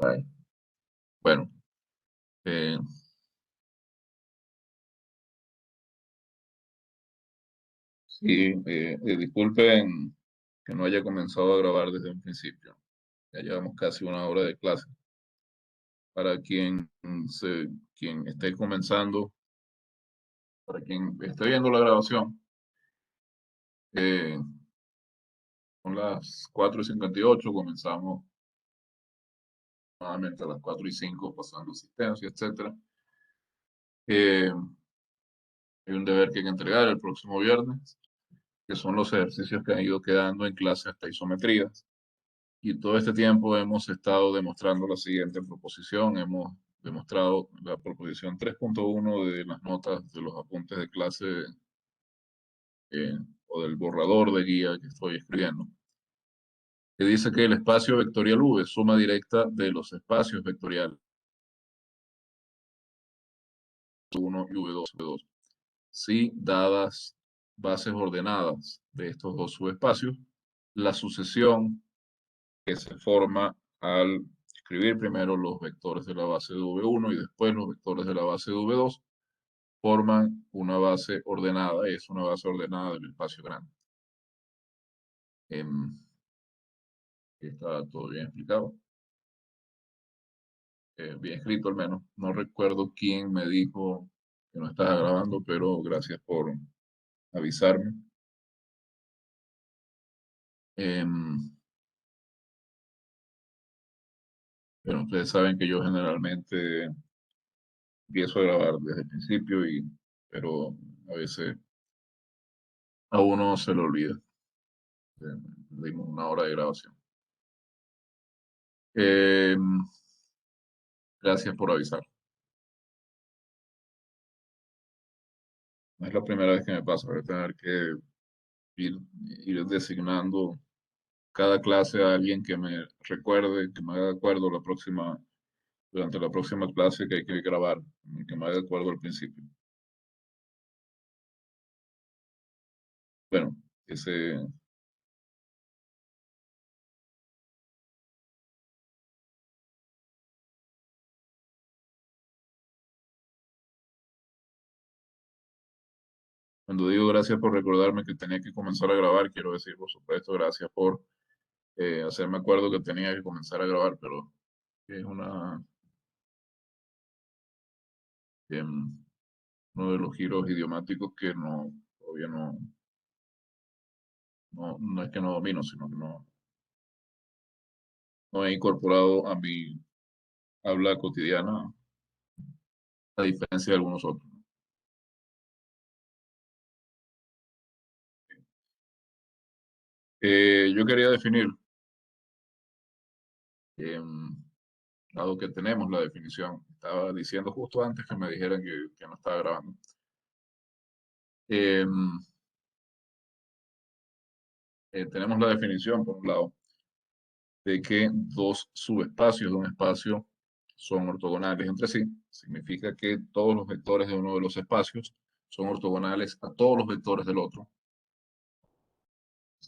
Caray. Bueno, eh, sí, disculpen que no haya comenzado a grabar desde un principio. Ya llevamos casi una hora de clase. Para quien esté comenzando, para quien esté viendo la grabación, eh, son las 4:58. Comenzamos nuevamente a las 4:05, pasando asistencia, etcétera. Eh, Hay un deber que hay que entregar el próximo viernes, que son los ejercicios que han ido quedando en clase hasta isometrías. Y todo este tiempo hemos estado demostrando la siguiente proposición. Hemos demostrado la proposición 3.1 de las notas de los apuntes de clase o del borrador de guía que estoy escribiendo, que dice que el espacio vectorial V es suma directa de los espacios vectoriales V1 y V2. Si dadas bases ordenadas de estos dos subespacios, la sucesión que se forma al escribir primero los vectores de la base de V1 y después los vectores de la base de V2, forman una base ordenada, es una base ordenada del espacio grande. Está todo bien explicado, bien escrito al menos. No recuerdo quién me dijo que no estaba grabando, pero gracias por avisarme. Em, pero ustedes saben que yo generalmente empiezo a grabar desde el principio, pero a veces a uno se le olvida. Dimos una hora de grabación. Eh, Gracias por avisar. No es la primera vez que me pasa. Voy a tener que ir, ir designando cada clase a alguien que me recuerde, que me haga de acuerdo durante la próxima clase que hay que grabar, que me haga de acuerdo al principio. Bueno, ese, cuando digo gracias por recordarme que tenía que comenzar a grabar, quiero decir, por supuesto, gracias por hacerme acuerdo que tenía que comenzar a grabar, pero es uno de los giros idiomáticos que todavía no es que no domino, sino que no he incorporado a mi habla cotidiana, a diferencia de algunos otros. Yo quería definir, em, dado que tenemos la definición, estaba diciendo justo antes que me dijeran que no estaba grabando. Em, Tenemos la definición, por un lado, de que dos subespacios de un espacio son ortogonales entre sí. Significa que todos los vectores de uno de los espacios son ortogonales a todos los vectores del otro.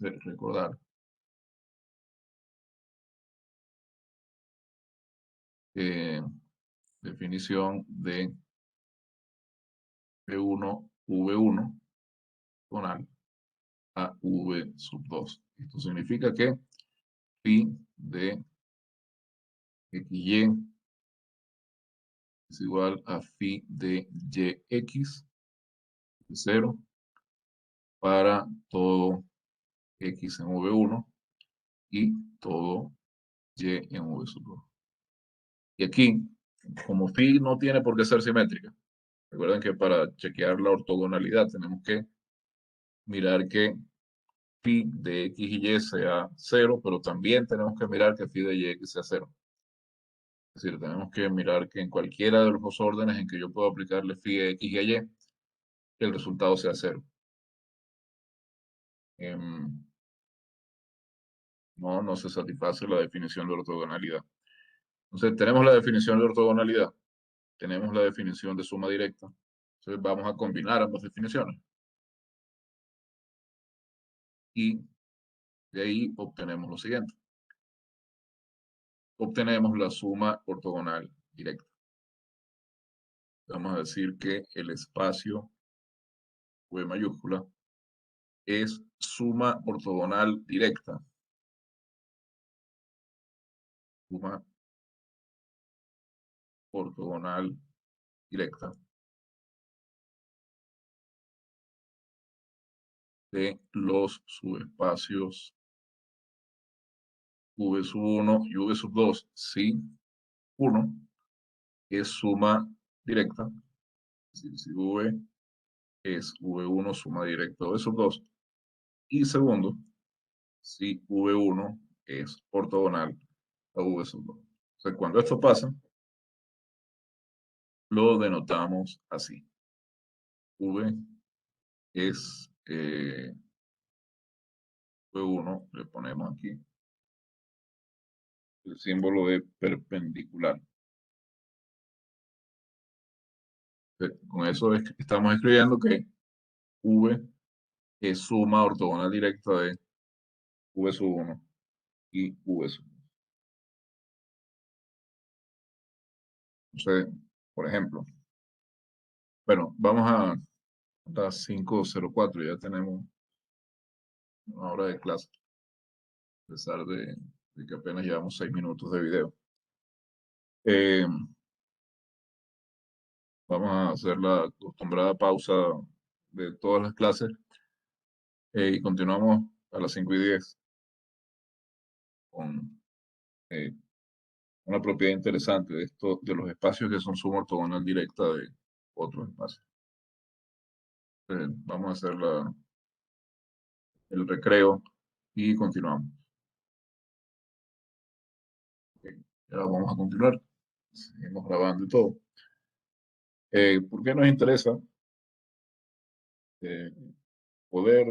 Recordar, eh, definición de V1 ortogonal a V sub 2. Esto significa que phi de xy es igual a phi de yx de 0 para todo x en V1 y todo y en V sub 2. Y aquí, como phi no tiene por qué ser simétrica, recuerden que para chequear la ortogonalidad tenemos que mirar que phi de x y y sea 0, pero también tenemos que mirar que phi de y sea 0. Es decir, tenemos que mirar que en cualquiera de los dos órdenes en que yo puedo aplicarle phi de x y a y, el resultado sea 0. No se satisface la definición de ortogonalidad. Entonces, tenemos la definición de ortogonalidad, tenemos la definición de suma directa. Entonces, vamos a combinar ambas definiciones y de ahí obtenemos lo siguiente. obtenemos la suma ortogonal directa. Vamos a decir que el espacio V mayúscula es suma ortogonal directa. Suma ortogonal directa de los subespacios V sub 1 y V sub 2 si 1 es suma directa. Es decir, si V es V1 suma directa de V sub 2. Y segundo, si V1 es ortogonal a V sub 2. O sea, cuando esto pasa, lo denotamos así. V es V1, le ponemos aquí el símbolo de perpendicular. Con eso estamos escribiendo que V es suma ortogonal directa de V sub 1 y V sub 2. Entonces, por ejemplo, bueno, vamos a las 5:04, ya tenemos una hora de clase, a pesar de que apenas llevamos 6 minutos de video. Eh, Vamos a hacer la acostumbrada pausa de todas las clases y continuamos a las 5:10 con eh, una propiedad interesante de esto, de los espacios que son suma ortogonal directa de otros espacios. Vamos a hacer el recreo y continuamos. Ok, ya vamos a continuar. Seguimos grabando y todo. ¿Por qué nos interesa eh, poder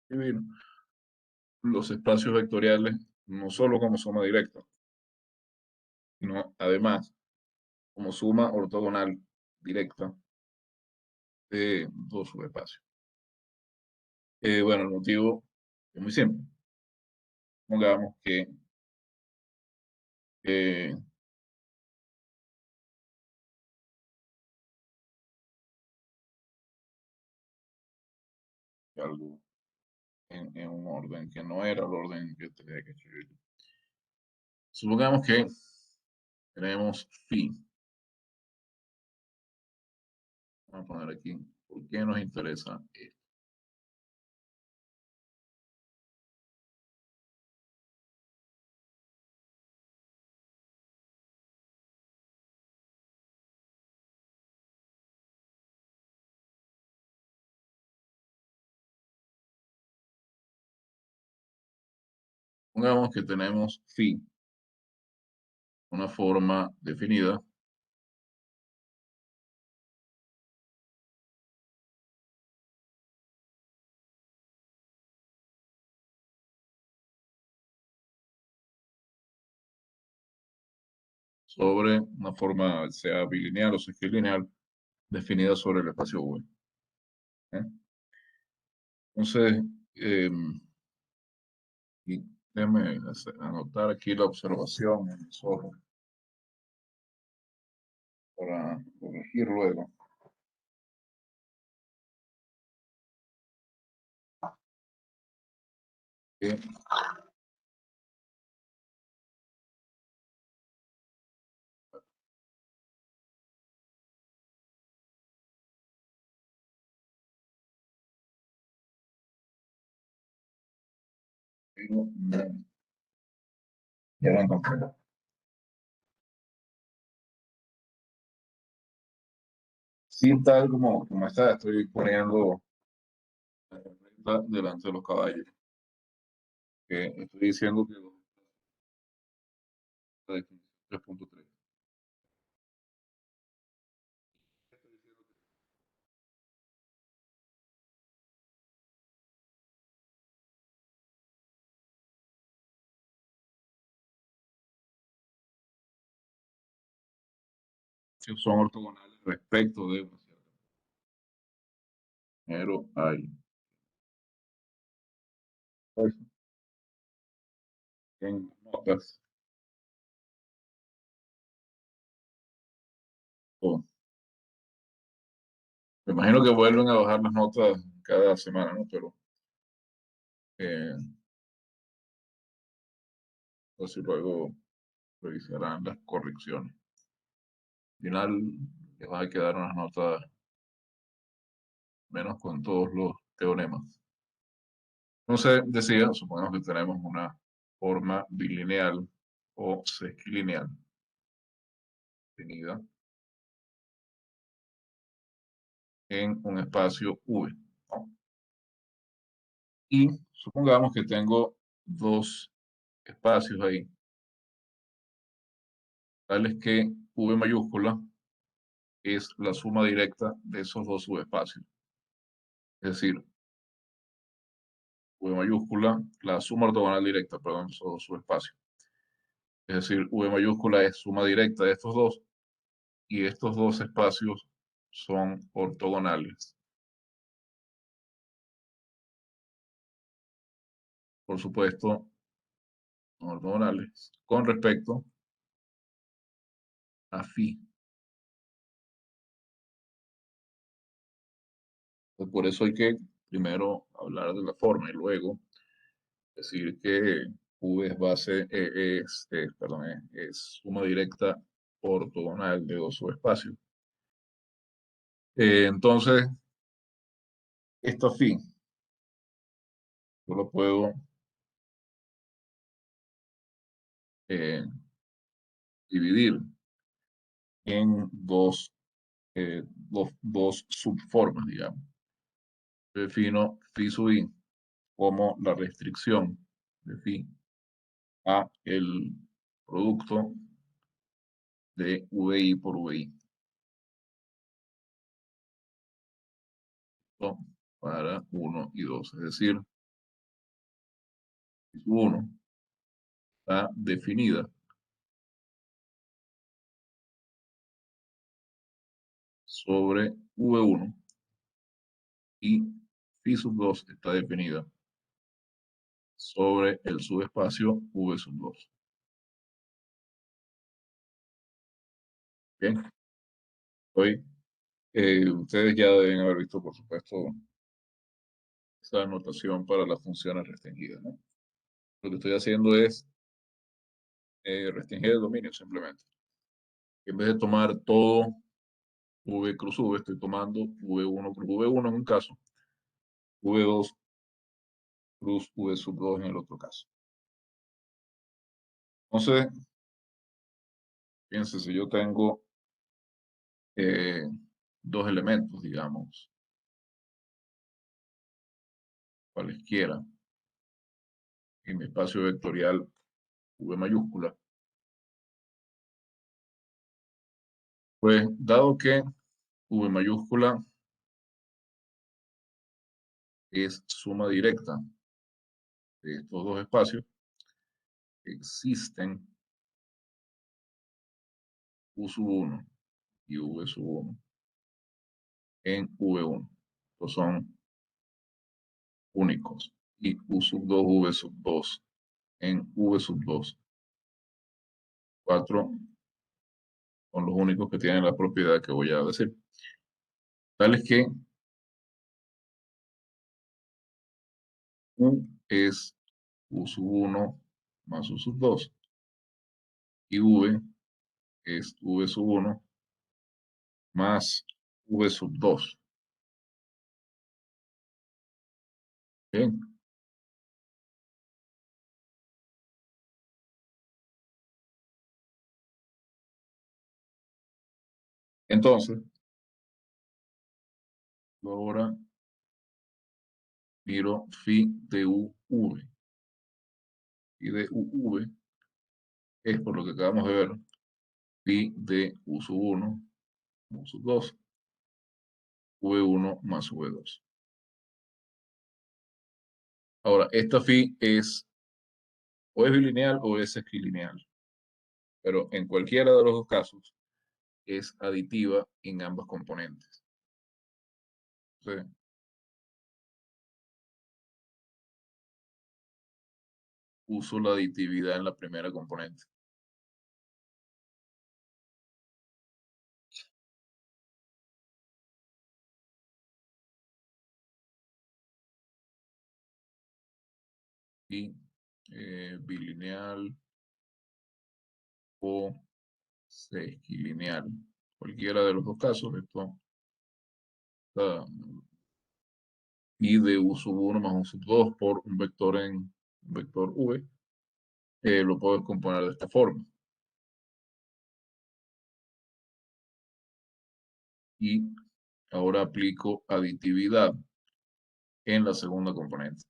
escribir los espacios vectoriales no solo como suma directa, sino además como suma ortogonal directa de dos subespacios? Bueno, el motivo es muy simple. Pongamos que algo en un orden que no era el orden que tenía que escribir. Supongamos que tenemos phi. Vamos a poner aquí, ¿por qué nos interesa esto? Pongamos que tenemos phi, una forma definida sobre una forma, sea bilineal o sesquilineal, definida sobre el espacio V. ¿Eh? Entonces, y déjeme anotar aquí la observación en el zorro para corregir luego. Que ya lo encontré. Sí, tal como está, estoy poniendo la herramienta delante de los caballos. Que estoy diciendo que la definición 3.3. Son ortogonales respecto de una cierta. Pero hay en notas Me imagino que vuelven a bajar las notas cada semana, ¿no? Pero eh, así luego revisarán las correcciones. Al final les va a quedar unas notas menos con todos los teoremas. Entonces, decía, supongamos que tenemos una forma bilineal o sesquilineal definida en un espacio V, ¿no? Y supongamos que tengo dos espacios ahí, tales que V mayúscula es la suma directa de esos dos subespacios. Es decir, V mayúscula, la suma ortogonal directa, perdón, esos dos subespacios. Es decir, V mayúscula es suma directa de estos dos y estos dos espacios son ortogonales. Por supuesto, son ortogonales con respecto a phi. Pues por eso hay que primero hablar de la forma y luego decir que V es base, perdón, es suma directa ortogonal de dos subespacios. Entonces, esta phi yo lo puedo eh, dividir en dos subformas, digamos. Yo defino phi sub i como la restricción de phi a el producto de VI por VI, ¿no? Para uno y 2. Es decir, phi sub 1 está definida sobre V1 y phi sub 2 está definida sobre el subespacio V sub 2. Bien, hoy ustedes ya deben haber visto, por supuesto, esa anotación para las funciones restringidas, ¿no? Lo que estoy haciendo es restringir el dominio simplemente. En vez de tomar todo V cruz V, estoy tomando V1 cruz V1 en un caso, V2 cruz V sub 2 en el otro caso. Entonces, fíjense, si yo tengo eh, dos elementos, digamos, cualesquiera, en mi espacio vectorial V mayúscula, pues dado que V mayúscula es suma directa de estos dos espacios, existen U sub 1 y V sub 1 en V1. Estos son únicos. Y U sub 2, V sub 2 en V sub 2. 4 son los únicos que tienen la propiedad que voy a decir. Tal es que U es U sub 1 más U sub 2 y V es V sub 1 más V sub 2. Bien, entonces, ahora miro phi de UV. Y de UV es por lo que acabamos de ver, phi de U sub 1, U sub 2, V1 más V2. Ahora, esta phi es o es bilineal o es esquilineal, pero en cualquiera de los dos casos es aditiva en ambas componentes. Entonces, uso la aditividad en la primera componente. phi bilineal o sesquilineal. Cualquiera de los dos casos, esto está y de u sub 1 más u sub 2 por un vector en un vector v, lo puedo descomponer de esta forma. Y ahora aplico aditividad en la segunda componente.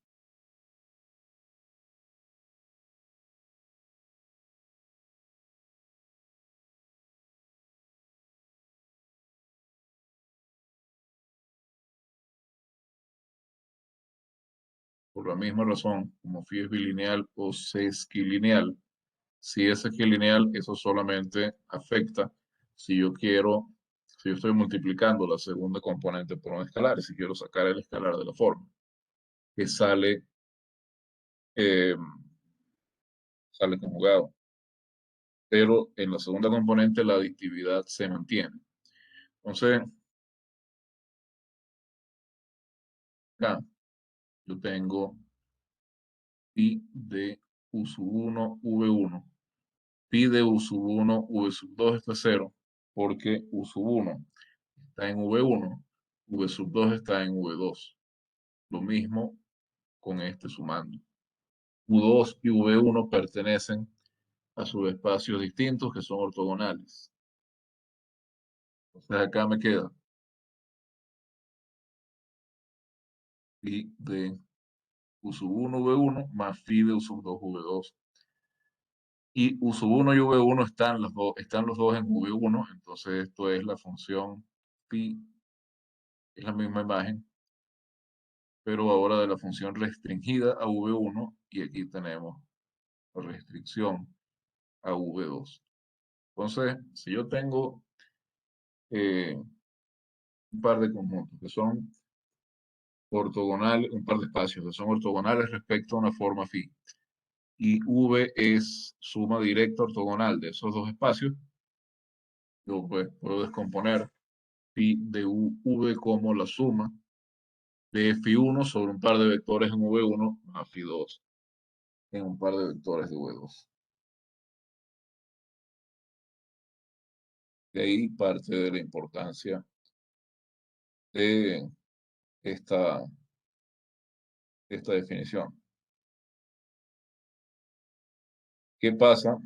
Por la misma razón, como phi es bilineal o sesquilineal, si es sesquilineal, eso solamente afecta si yo quiero, si yo estoy multiplicando la segunda componente por un escalar, y si quiero sacar el escalar de la forma, que eh, sale conjugado. Pero en la segunda componente la aditividad se mantiene. Entonces, acá yo tengo pi de u sub 1 v1. Pi de u sub 1 v sub 2 está 0 porque u sub 1 está en v1, v sub 2 está en v2. Lo mismo con este sumando. U2 y V1 pertenecen a subespacios distintos que son ortogonales. Entonces acá me queda phi de u sub 1 V1 más phi de u sub 2 V2. Y u sub 1 y V1 están los dos en V1, entonces esto es la función phi, es la misma imagen, pero ahora de la función restringida a V1 y aquí tenemos la restricción a V2. Entonces, si yo tengo un par de conjuntos que son ortogonales, un par de espacios que son ortogonales respecto a una forma phi, y V es suma directa ortogonal de esos dos espacios, yo pues puedo descomponer phi de V como la suma de phi1 sobre un par de vectores en V1 más phi2 en un par de vectores de V2. De ahí parte de la importancia de esta, esta definición. ¿Qué pasa?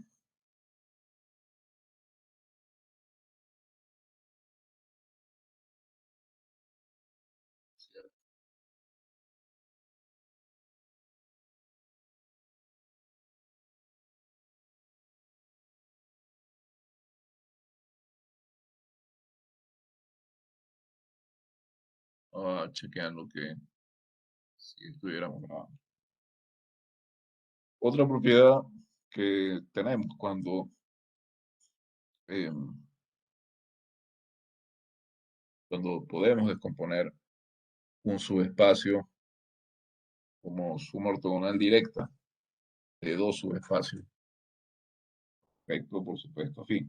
Chequeando que si estuviéramos grabando. Otra propiedad que tenemos eh, cuando podemos descomponer un subespacio como suma ortogonal directa de dos subespacios, respecto, por supuesto, a phi.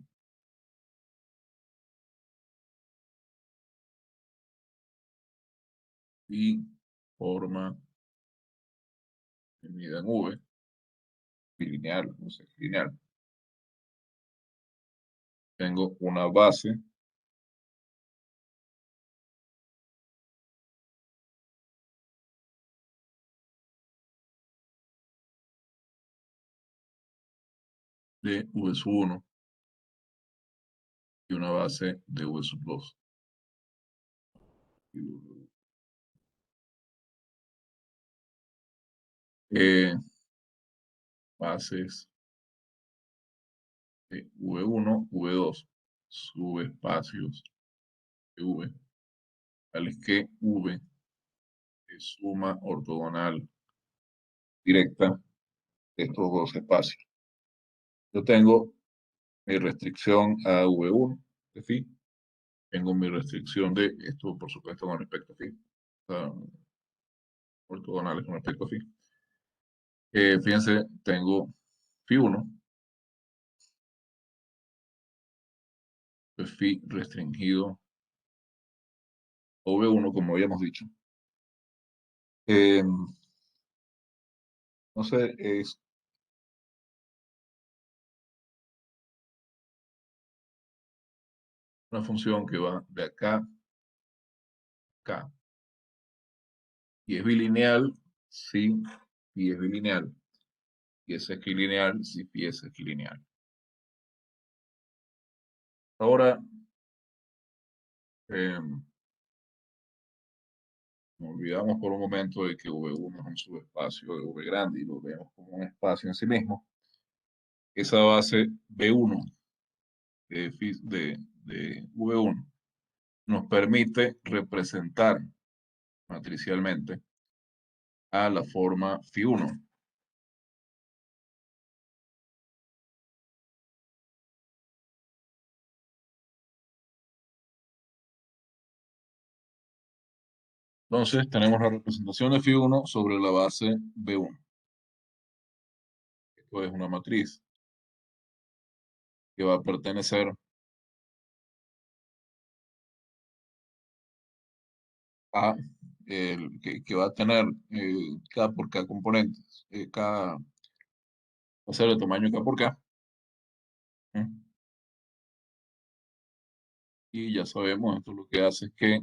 Y forma medida en V, bilineal, o sea, lineal. Tengo una base de V sub 1 y una base de V sub 2. Eh, bases de V1, V2, subespacios de V, tales que V es suma ortogonal directa de estos dos espacios. Yo tengo mi restricción a V1 de phi, tengo mi restricción de esto, por supuesto, con respecto a phi, ortogonales con respecto a phi. Fíjense, tengo phi1, pues phi restringido o V1, como habíamos dicho. Eh, Entonces, es una función que va de acá a acá. Y es bilineal si phi es bilineal. Y es equilineal si phi es equilineal. Ahora, nos olvidamos por un momento de que V1 es un subespacio de V grande y lo vemos como un espacio en sí mismo. Esa base B1 de V1 nos permite representar matricialmente a la forma Φ1. Entonces tenemos la representación de Φ1 sobre la base B1. Esto es una matriz que va a pertenecer a que va a tener K por K componentes. K va a ser de tamaño K por K. ¿eh? Y ya sabemos, esto lo que hace es que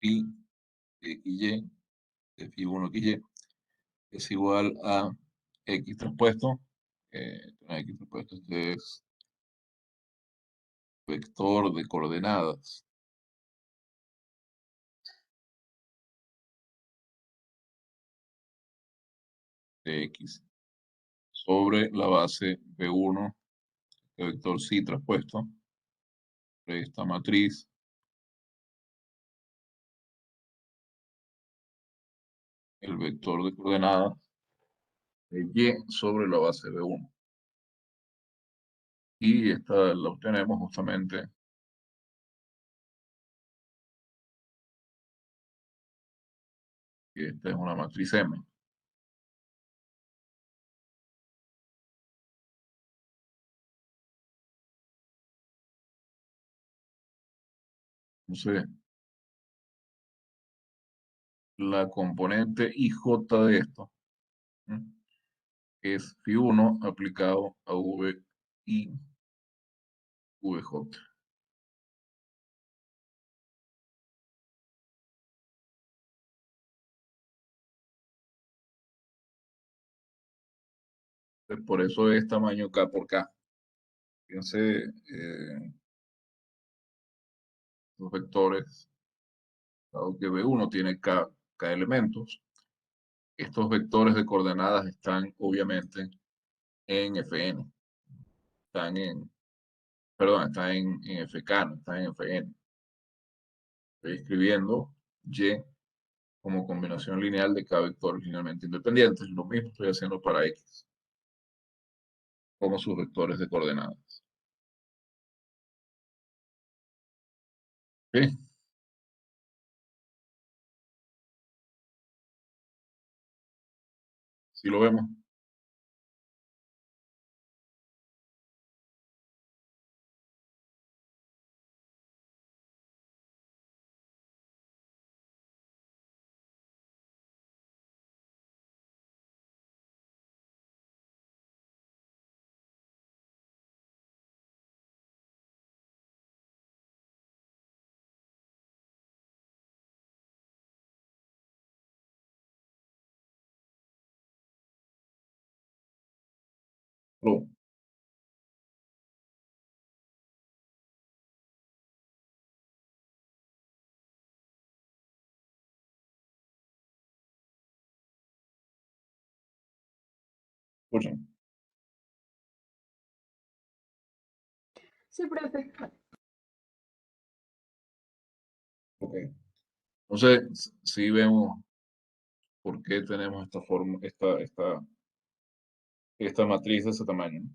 Phi XY, de Φ1 XY, es igual a X traspuesto. X traspuesto, este es vector de coordenadas de X sobre la base B1, el vector psi traspuesto de esta matriz, el vector de coordenadas de Y sobre la base B1. Y esta la obtenemos justamente, que esta es una matriz M. Entonces, la componente IJ de esto, ¿sí? Es Φ1 aplicado a V y VJ. Por eso es tamaño K por K. Fíjense, los vectores, dado que V1 tiene K elementos, estos vectores de coordenadas están obviamente en Fn, están en, perdón, están en Fk, no están en Fn. Estoy escribiendo Y como combinación lineal de K vectores linealmente independientes. Lo mismo estoy haciendo para X, como sus vectores de coordenadas. ¿Sí? ¿Sí lo vemos? Lo escuchan. Sí, profe. Ok. Entonces, sí vemos por qué tenemos esta forma, esta matriz de ese tamaño, ¿no?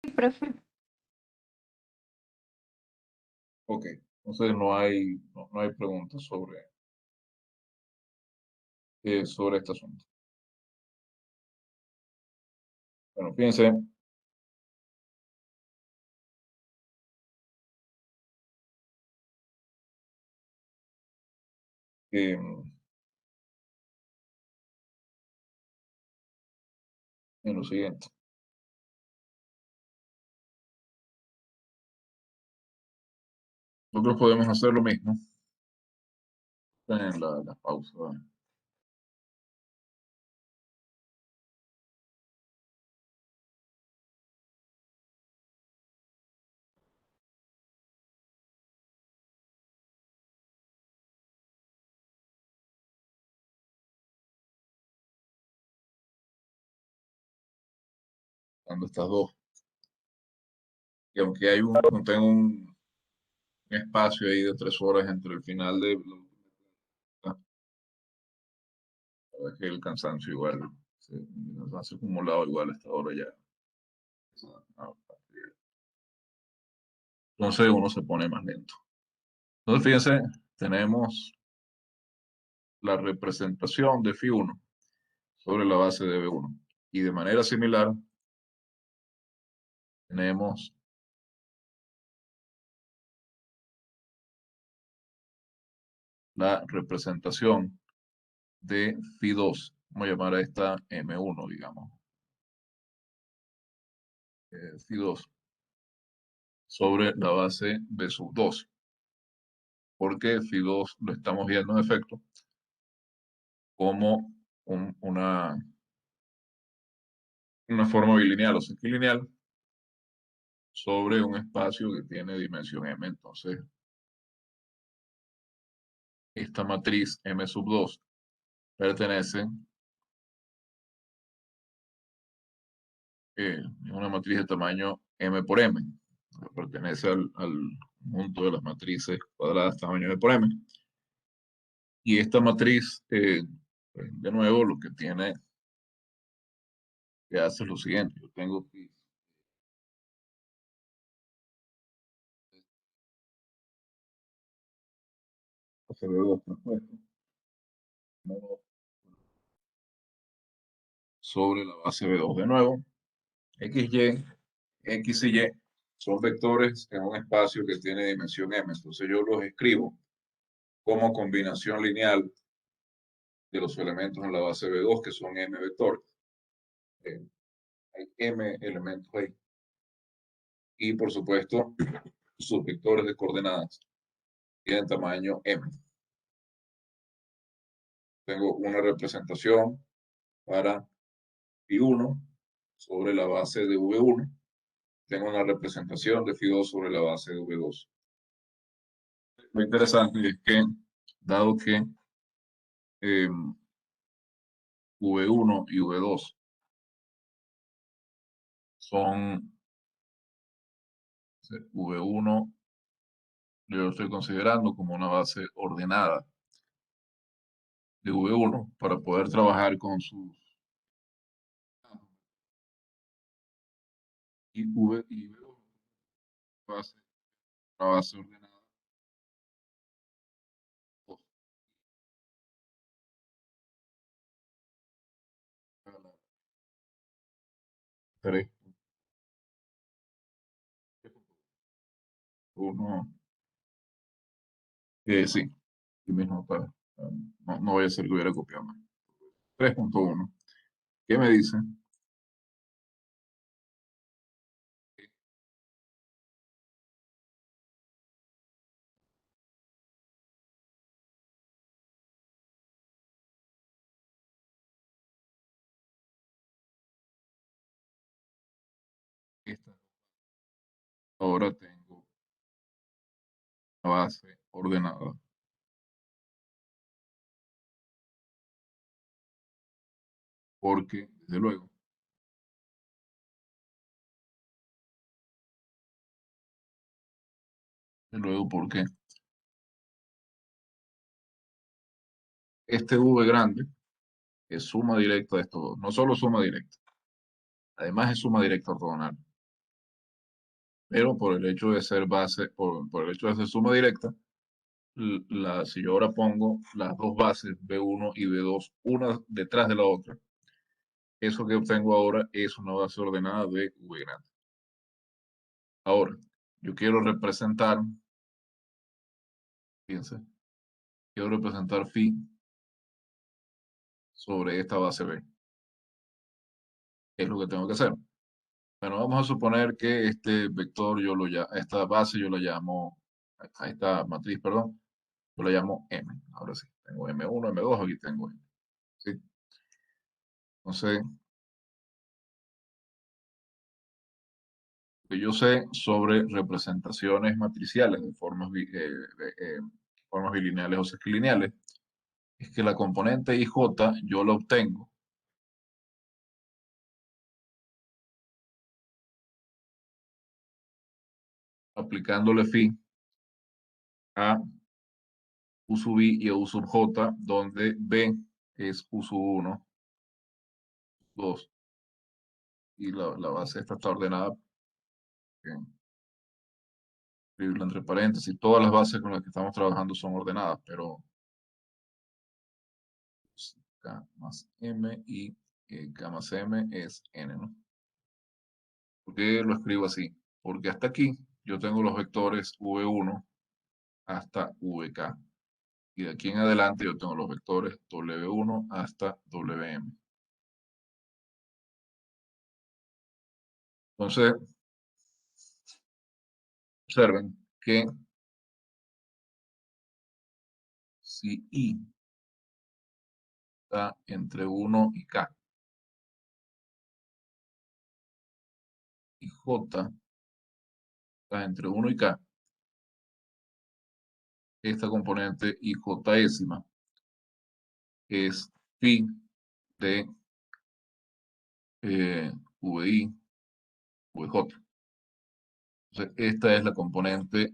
Sí, profe. Ok, entonces no hay preguntas sobre este asunto. Bueno, fíjense que en lo siguiente, nosotros podemos hacer lo mismo en la pausa. Dando estas dos. Y aunque tengo un espacio ahí de 3 horas entre el final de la verdad es que el cansancio igual, el cansancio acumulado igual a esta hora ya. ah, Entonces uno se pone más lento. Entonces fíjense, tenemos la representación de Φ1 sobre la base de B1. Y de manera similar tenemos la representación de Φ2. Vamos a llamar a esta M1, digamos. Φ2 sobre la base B sub 2. Porque Φ2 lo estamos viendo en efecto como una forma bilineal o sesquilineal sobre un espacio que tiene dimensión M. Entonces, esta matriz M sub 2 pertenece a una matriz de tamaño M por M. Pertenece al conjunto de las matrices cuadradas tamaño M por M. Y esta matriz, pues, de nuevo, lo que que hace es lo siguiente. Yo tengo que CB2 transpuesto sobre la base B2 de nuevo. XY, X y Y son vectores en un espacio que tiene dimensión M. Entonces yo los escribo como combinación lineal de los elementos en la base B2, que son M vectores. Eh, hay M elementos ahí. Y por supuesto, sus vectores de coordenadas tienen tamaño M. Tengo una representación para Φ1 sobre la base de V1. Tengo una representación de Φ2 sobre la base de V2. Lo interesante es que, dado que eh, V1 y V2 son V1, yo lo estoy considerando como una base ordenada de V1 para poder trabajar con sus y V1 base, una base ordenada. Tres, uno, sí, y mismo no voy a hacer que hubiera copiado mal. 3.1. ¿Qué me dice? Esta, ahora tengo una base ordenada porque, desde luego porque este V grande es suma directa de estos dos. No solo suma directa, además es suma directa ortogonal. pero por el hecho de ser base, por el hecho de ser suma directa, si yo ahora pongo las dos bases B1 y B2, una detrás de la otra, eso que obtengo ahora es una base ordenada de V grande. Ahora, yo quiero representar, fíjense, quiero representar phi sobre esta base B. ¿Qué es lo que tengo que hacer? Bueno, vamos a suponer que este vector, esta base yo la llamo, a esta matriz, perdón, yo la llamo M. Ahora sí, tengo M1, M2, aquí tengo M. ¿Sí? Entonces, lo que yo sé sobre representaciones matriciales de formas bilineales o sesquilineales es que la componente IJ yo la obtengo aplicándole phi a U sub I y a U sub J, donde B es U sub 1, 2, y la base esta está ordenada en escribirlo entre paréntesis. Todas las bases con las que estamos trabajando son ordenadas, pero K más M y K más M es N, ¿no? ¿Por qué lo escribo así? Porque hasta aquí yo tengo los vectores V1 hasta VK. Y de aquí en adelante yo tengo los vectores W1 hasta WM. Entonces, observen que si I está entre 1 y K, y J está entre 1 y K, esta componente IJésima es phi de VI, VJ. Entonces, esta es la componente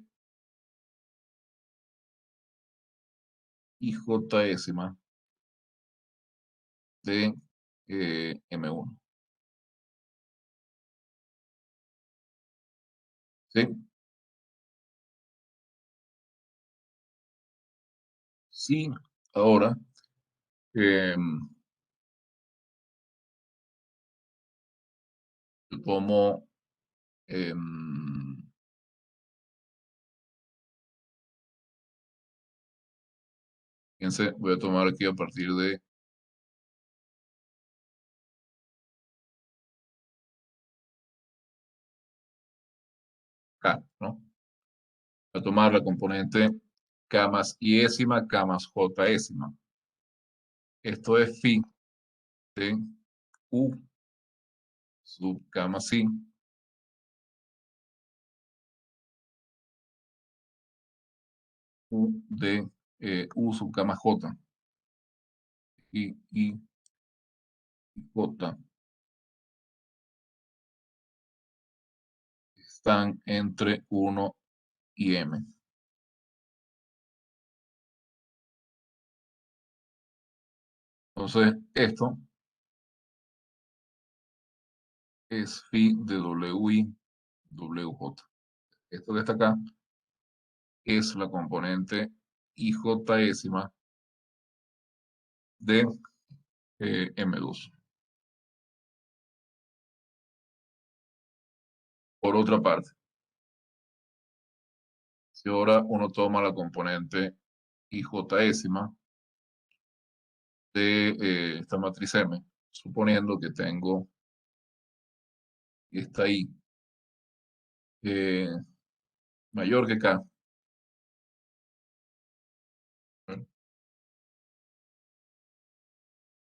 IJésima de M1. ¿Sí? Sí, ahora eh, yo tomo, fíjense, voy a tomar aquí a partir de K, ¿no? Voy a tomar la componente K más Iésima, K más Jésima. Esto es phi de U sub K más I, U de U sub K más J, y J están entre 1 y M. Entonces, esto es phi de WI, WJ. Esto que está acá es la componente IJésima de M2. Por otra parte, si ahora uno toma la componente IJésima de esta matriz M, suponiendo que tengo esta I eh, mayor que K, ¿no?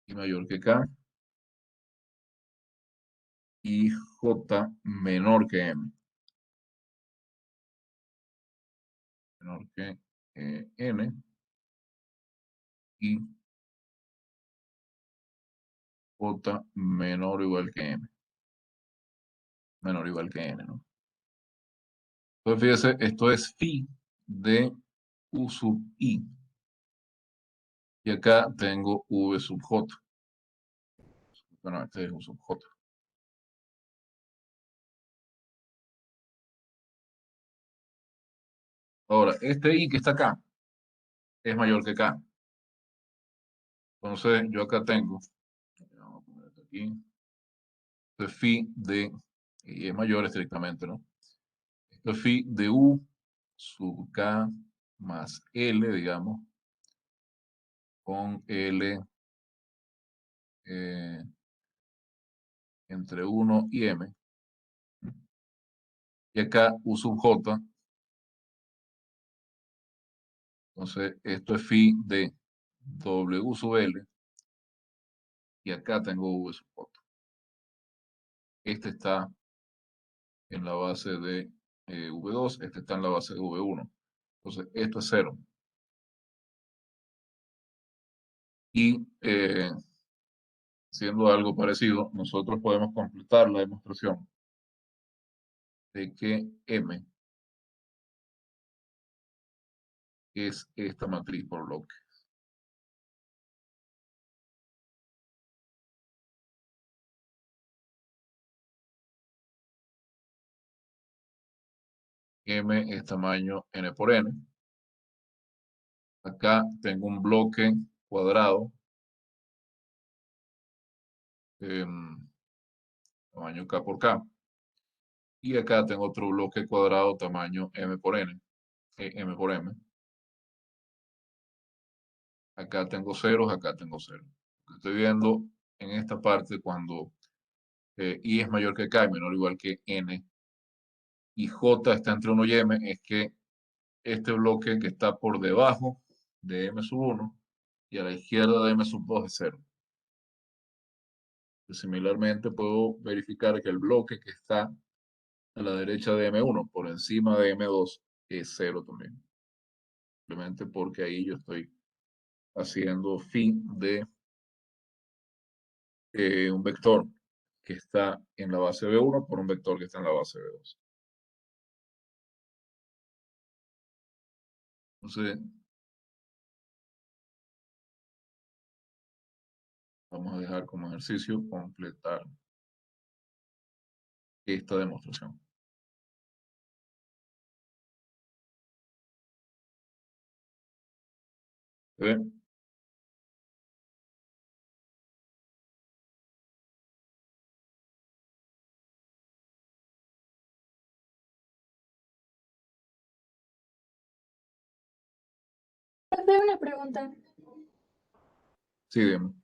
Y mayor que K, y J menor que M, menor que N, y J menor o igual que M, menor o igual que N, ¿no? Entonces, fíjese, esto es phi de U sub I. Y acá tengo V sub J. Bueno, este es U sub J. Ahora, este I que está acá es mayor que K. Entonces, yo acá tengo, vamos a poner esto aquí, esto es phi de, y es mayor estrictamente, ¿no? Esto es phi de U sub K más L, digamos, con L eh, entre 1 y M. Y acá U sub J, entonces esto es phi de W sub L, y acá tengo V sub J. Este está en la base de V2, este está en la base de V1. Entonces, esto es cero. Y siendo algo parecido, nosotros podemos completar la demostración de que M es esta matriz por bloque. M es tamaño n por n. Acá tengo un bloque cuadrado, tamaño k por k. Y acá tengo otro bloque cuadrado tamaño m por n, m por m. Acá tengo ceros, acá tengo ceros. Lo que estoy viendo en esta parte cuando I es mayor que k y menor o igual que n y j está entre 1 y m, es que este bloque que está por debajo de m sub 1 y a la izquierda de m sub 2 es cero. Similarmente puedo verificar que el bloque que está a la derecha de M1 por encima de M2 es cero también. Simplemente porque ahí yo estoy haciendo fin de un vector que está en la base B1 por un vector que está en la base B2. Entonces, vamos a dejar como ejercicio completar esta demostración. ¿Ve? Profe, una pregunta. Sí, bien.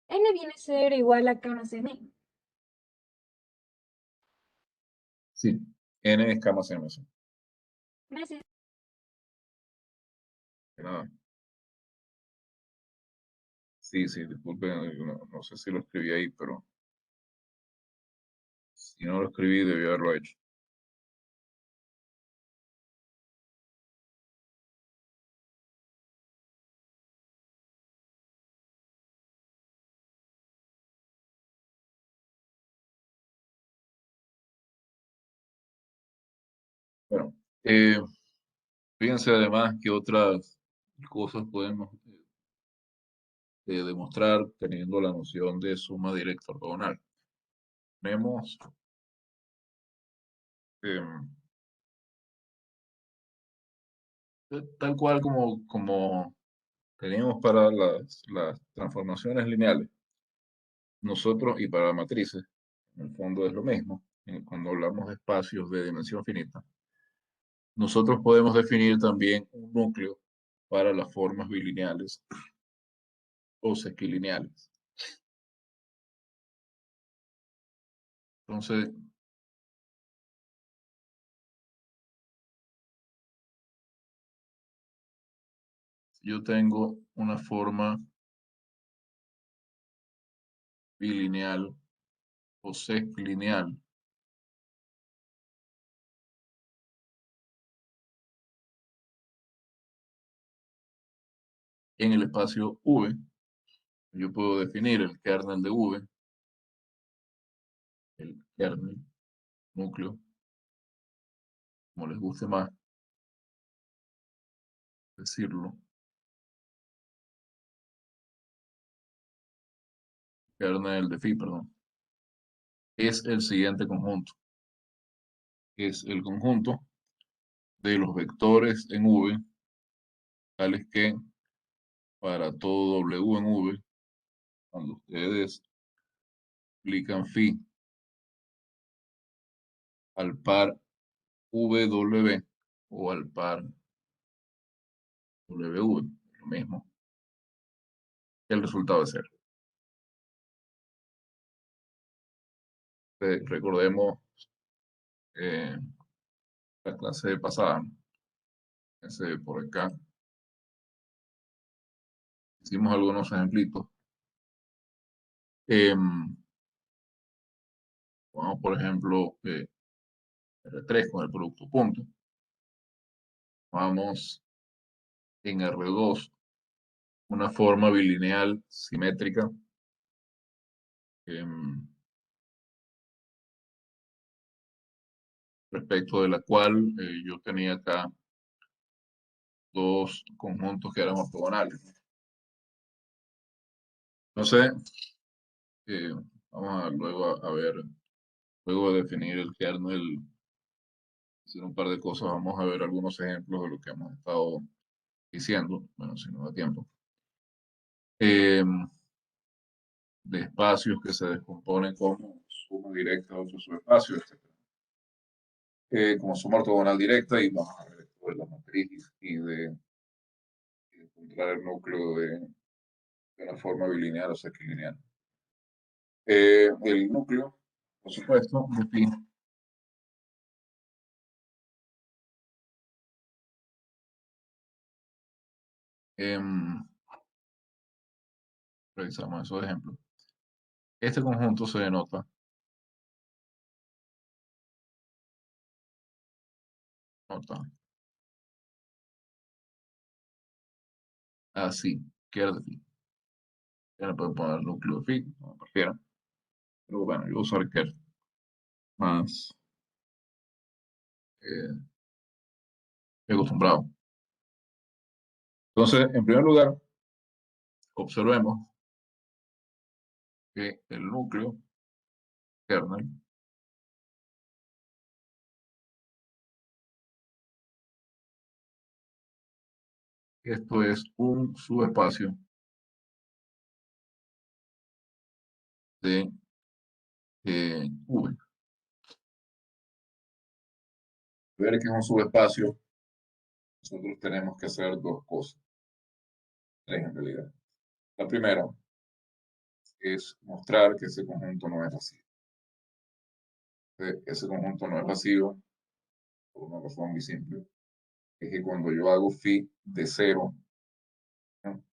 N viene a ser igual a K más M. Sí. N es K más M. Sí. Gracias. De nada. Sí, sí, disculpen, no sé si lo escribí ahí, pero si no lo escribí, debí haberlo hecho. Bueno, fíjense además que otras cosas podemos demostrar teniendo la noción de suma directa ortogonal. Tenemos em, tal cual como teníamos para las transformaciones lineales, nosotros y para matrices, en el fondo es lo mismo, cuando hablamos de espacios de dimensión finita, nosotros podemos definir también un núcleo para las formas bilineales o sesquilineales. Entonces, yo tengo una forma bilineal o sesquilineal en el espacio V. Yo puedo definir el kernel de V, el kernel, núcleo, como les guste más decirlo, kernel de phi, perdón, es el siguiente conjunto. Es el conjunto de los vectores en V, tales que para todo W en V, cuando ustedes aplican phi al par WW o al par WV, lo mismo, el resultado es cero. Recordemos la clase pasada, ese por acá, hicimos algunos ejemplitos. Vamos, por ejemplo, R3 con el producto punto. Vamos en R2, una forma bilineal simétrica. Respecto de la cual yo tenía acá dos conjuntos que eran ortogonales. Entonces, eh, vamos a luego a ver, luego de definir el kernel, hacer un par de cosas, vamos a ver algunos ejemplos de lo que hemos estado diciendo, bueno, si no da tiempo, eh, de espacios que se descomponen como suma directa de otros subespacios, etc. Como suma ortogonal directa, y vamos a ver esto de la matriz y de encontrar el núcleo de una forma bilineal o sequilineal. El núcleo, por supuesto, de pi revisamos esos ejemplos. Este conjunto se denota así, que era de phi. Ya le puedo poner núcleo de phi, como prefieran. Pero bueno, yo voy a usar que más eh, acostumbrado. Entonces, en primer lugar, observemos que el núcleo kernel esto es un subespacio de V. Ver que es un subespacio, nosotros tenemos que hacer dos cosas, tres en realidad. La primera es mostrar que ese conjunto no es vacío. Ese conjunto no es vacío por una razón muy simple. Es que cuando yo hago phi de cero, ¿no?,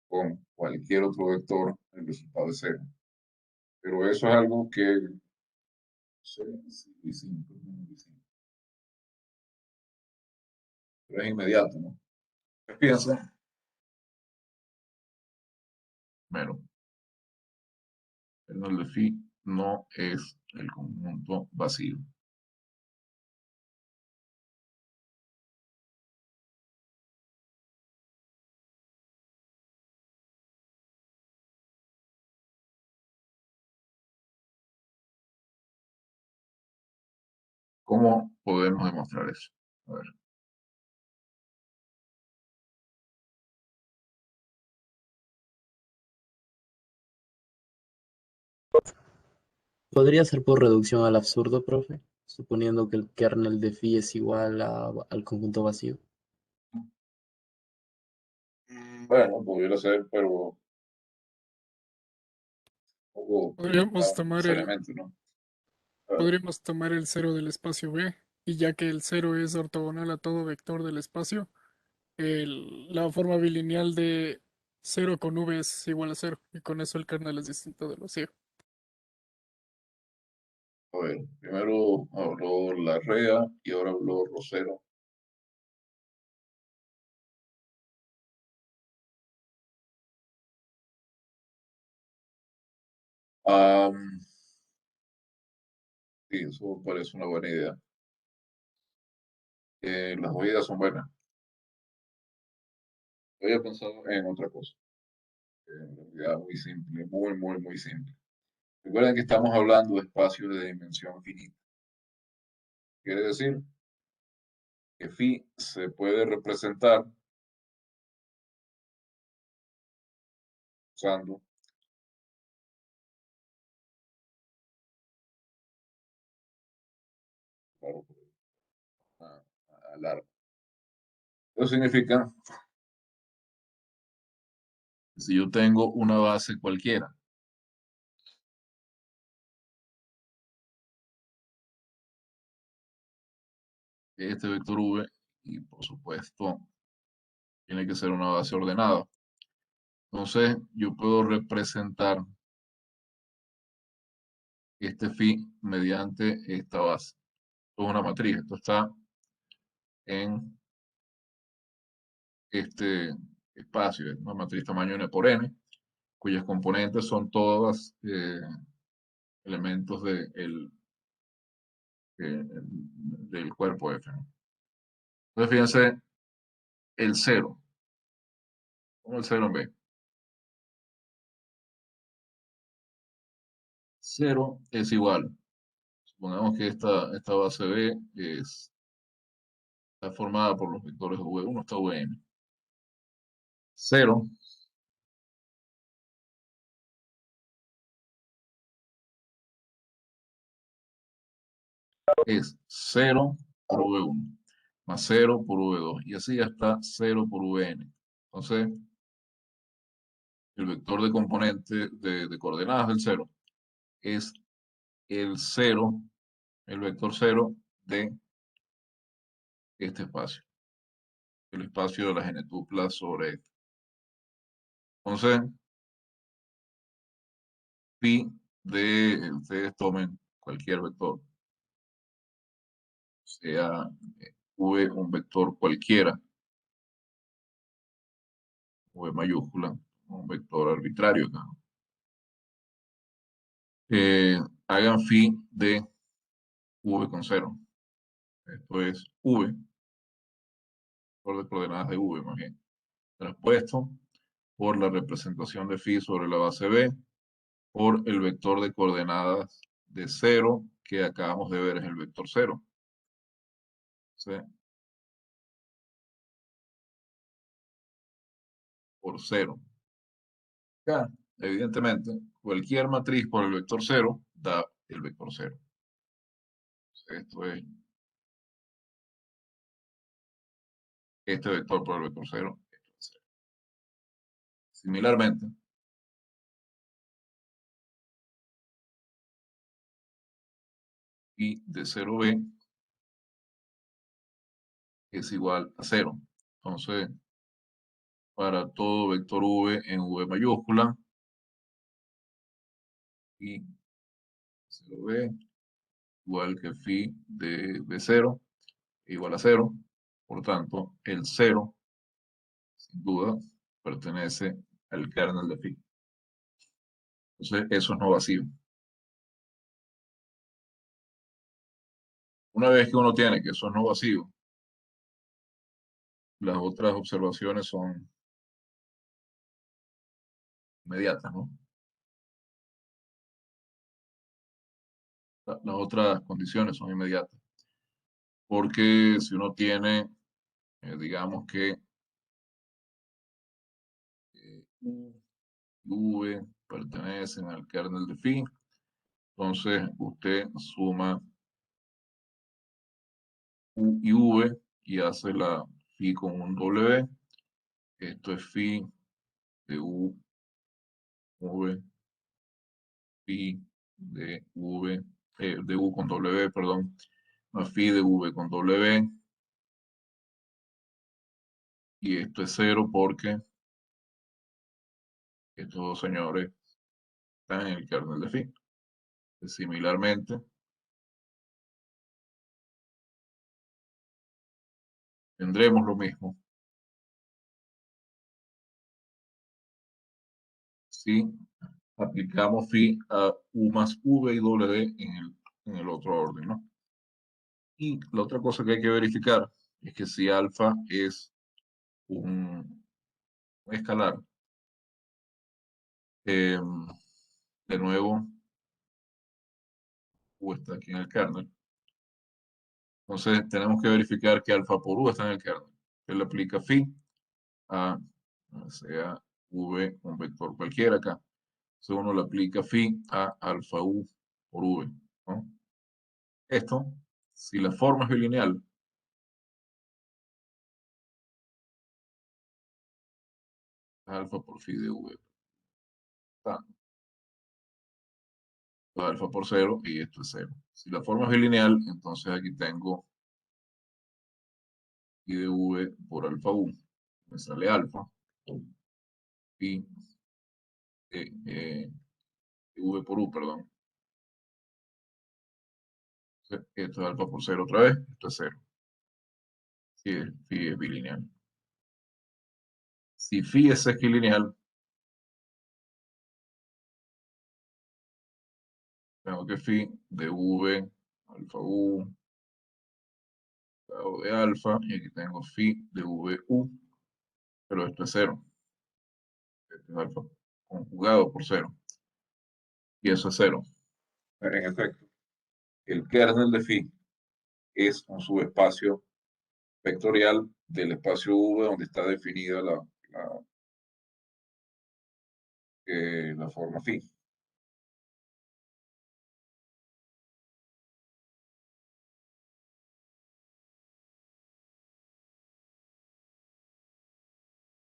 con cualquier otro vector, el resultado es cero. Pero eso es algo que no sé, es muy simple, muy simple. Pero es inmediato, ¿no? ¿Qué piensa? Bueno, el de phi no es el conjunto vacío. ¿Cómo podemos demostrar eso? A ver. ¿Podría ser por reducción al absurdo, profe? Suponiendo que el kernel de phi es igual al conjunto vacío. Bueno, pudiera ser, pero poco Podríamos tomar el, necesariamente, ¿no? A ver, podríamos tomar el cero del espacio B, y ya que el cero es ortogonal a todo vector del espacio, la forma bilineal de cero con V es igual a cero, y con eso el kernel es distinto del vacío. primero habló Larrea y ahora habló Rosero. Am, sí, eso parece una buena idea. Las dos ideas son buenas. Yo había pensado en otra cosa. En realidad muy simple, muy, muy, muy simple. Recuerden que estamos hablando de espacios de dimensión finita. Quiere decir que phi se puede representar usando claro, a largo. Eso significa que si yo tengo una base cualquiera, este vector v, y por supuesto tiene que ser una base ordenada. Entonces yo puedo representar este phi mediante esta base. Esto es una matriz, esto está en este espacio, es una matriz tamaño n por n, cuyas componentes son todas elementos del cuerpo F, ¿no? Entonces fíjense, el 0, como el 0 en B. 0 es igual. Supongamos que esta base B está formada por los vectores V1 hasta Vn. 0 es 0 por V1 más 0 por V2 y así hasta 0 por Vn. Entonces, el vector de componente de coordenadas del 0 es el 0, el vector 0 de este espacio, el espacio de las n-tuplas sobre este. Entonces, phi de, ustedes tomen cualquier vector, sea v un vector cualquiera, v mayúscula, un vector arbitrario acá. Hagan phi de v con 0. Esto es v, por de coordenadas de v más bien, traspuesto por la representación de phi sobre la base B, por el vector de coordenadas de 0, que acabamos de ver es el vector 0. ¿Sí? Por 0. Acá, evidentemente, cualquier matriz por el vector 0 da el vector 0. Esto es este vector por el vector 0. Esto es 0. Similarmente, y de 0b es igual a 0. Entonces, para todo vector v en v mayúscula, y 0b igual que phi de b0 igual a 0. Por tanto, el 0, sin duda, pertenece al kernel de phi. Entonces, eso es no vacío. Una vez que uno tiene que eso es no vacío, las otras observaciones son inmediatas, ¿no? Las otras condiciones son inmediatas. Porque si uno tiene, digamos que U y V pertenecen al kernel de phi, entonces usted suma U y V y hace la phi con un W. Esto es phi de U, V, phi de V, de U con W, perdón, más phi de V con W. Y esto es 0 porque estos dos señores están en el kernel de phi. Similarmente, tendremos lo mismo si aplicamos phi a U más V y W en el otro orden, ¿no? Y la otra cosa que hay que verificar es que si alfa es un escalar, de nuevo, U está aquí en el kernel, Entonces tenemos que verificar que alfa por u está en el kernel. Él le aplica phi a, sea v, un vector cualquiera acá. Entonces uno le aplica phi a alfa u por v, ¿no? Esto, si la forma es bilineal, alfa por phi de v. Está. Alfa por 0 y esto es 0. Si la forma es bilineal, entonces aquí tengo phi de v por alfa u. Me sale alfa. Phi de v por u, perdón. Esto es alfa por 0 otra vez, esto es 0. Phi es bilineal. Si phi es sesquilineal, tengo que phi de v alfa u o de alfa, y aquí tengo phi de v u, pero esto es 0. Esto es alfa conjugado por 0. Y eso es 0. En efecto, el kernel de phi es un subespacio vectorial del espacio V donde está definida la forma phi.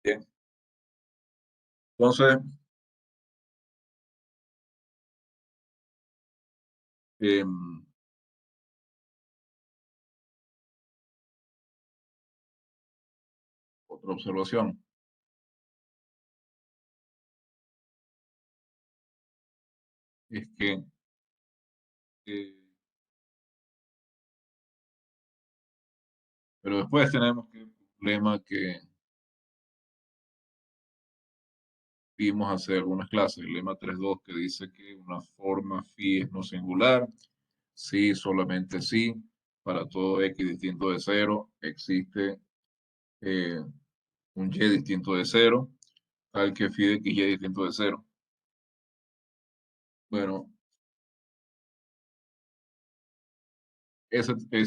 Bien. Entonces, otra observación. Es que pero después tenemos que el problema que vimos hace algunas clases, el lema 3.2 que dice que una forma phi es no singular, si solamente si, para todo x distinto de 0 existe un y distinto de 0, tal que phi de x y distinto de 0. Bueno, ese lema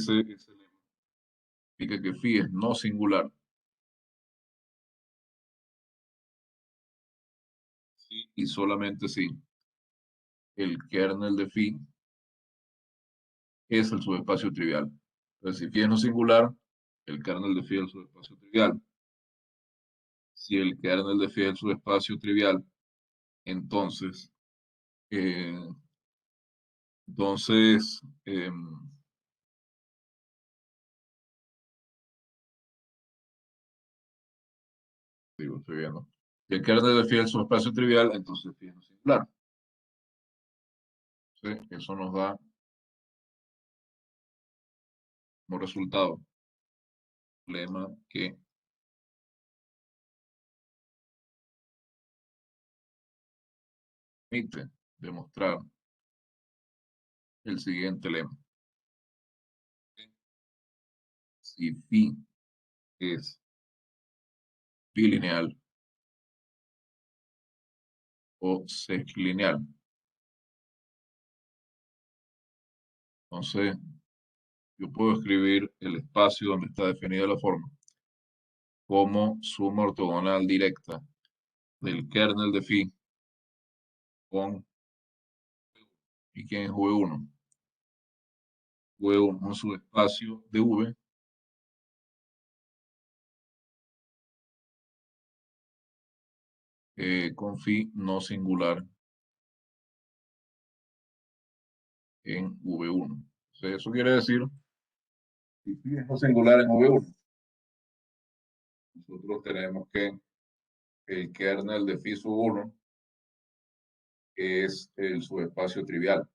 significa que phi es no singular si y solamente si el kernel de phi es el subespacio trivial. Entonces, si phi es no singular, el kernel de phi es el subespacio trivial. Si el kernel de phi es el subespacio trivial, entonces, eh, entonces digo, estoy viendo. Si el kernel de phi es el subespacio trivial, entonces phi es no singular. ¿Sí? Eso nos da como resultado el lema que permite demostrar el siguiente lema. Si phi es bilineal o sesquilineal, entonces yo puedo escribir el espacio donde está definida la forma como suma ortogonal directa del kernel de phi con, ¿y quién es V1? V1 es un subespacio de V con phi no singular en V1. Entonces, eso quiere decir, si phi es no singular en V1, nosotros tenemos que el kernel de phi sub 1 es el subespacio trivial.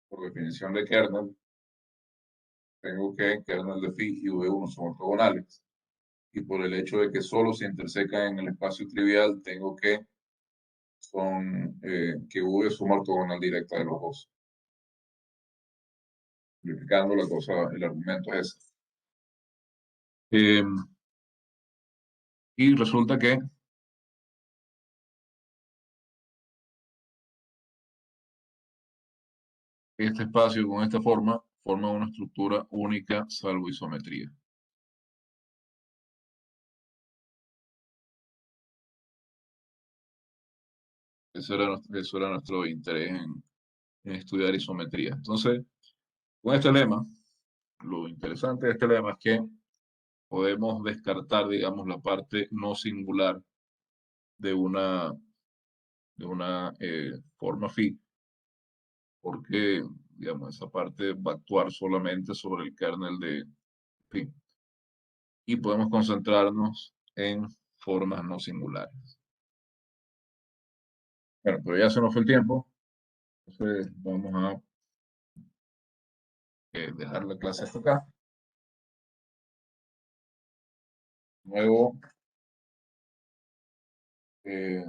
Por definición de kernel, tengo que kernel de phi y V1 son ortogonales. Y por el hecho de que solo se intersecan en el espacio trivial, tengo que que V es suma ortogonal directa de los dos. Simplificando la cosa, el argumento es ese. Y resulta que este espacio con esta forma forman una estructura única salvo isometría. Eso era nuestro interés en estudiar isometría. Entonces, con este lema, lo interesante de este lema es que podemos descartar, digamos, la parte no singular de una forma phi, porque, digamos, esa parte va a actuar solamente sobre el kernel de phi. Y podemos concentrarnos en formas no singulares. Bueno, pero ya se nos fue el tiempo, entonces vamos a dejar la clase hasta acá. Luego, eh,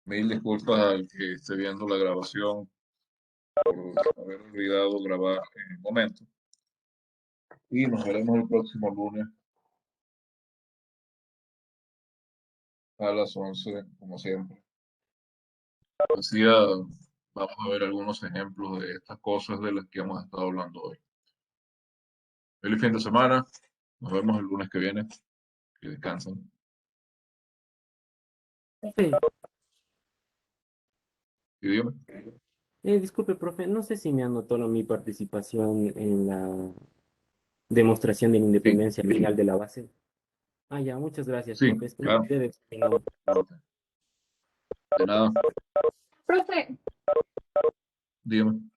mil disculpas al que esté viendo la grabación por haber olvidado grabar en el momento. Y nos veremos el próximo lunes a las 11, como siempre. Decía, vamos a ver algunos ejemplos de estas cosas de las que hemos estado hablando hoy. Feliz fin de semana. Nos vemos el lunes que viene. Que descansen. Profe, Y dígame. disculpe, profe, no sé si me anotó mi participación en la demostración de la Sí, independencia legal de la base. Ah, ya, muchas gracias, sí, profe. Es que me claro. olvidé de explicar. De nada. Profe, Dígame.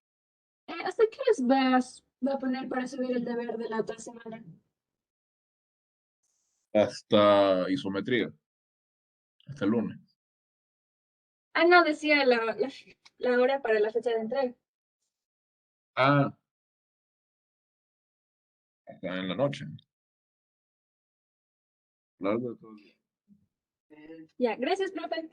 ¿hasta qué horas va a poner para subir el deber de la otra semana? Hasta isometría. Hasta el lunes. Ah, no, decía la hora para la fecha de entrega. Ah, hasta en la noche. Largo de todo el día. Ya, gracias, profe.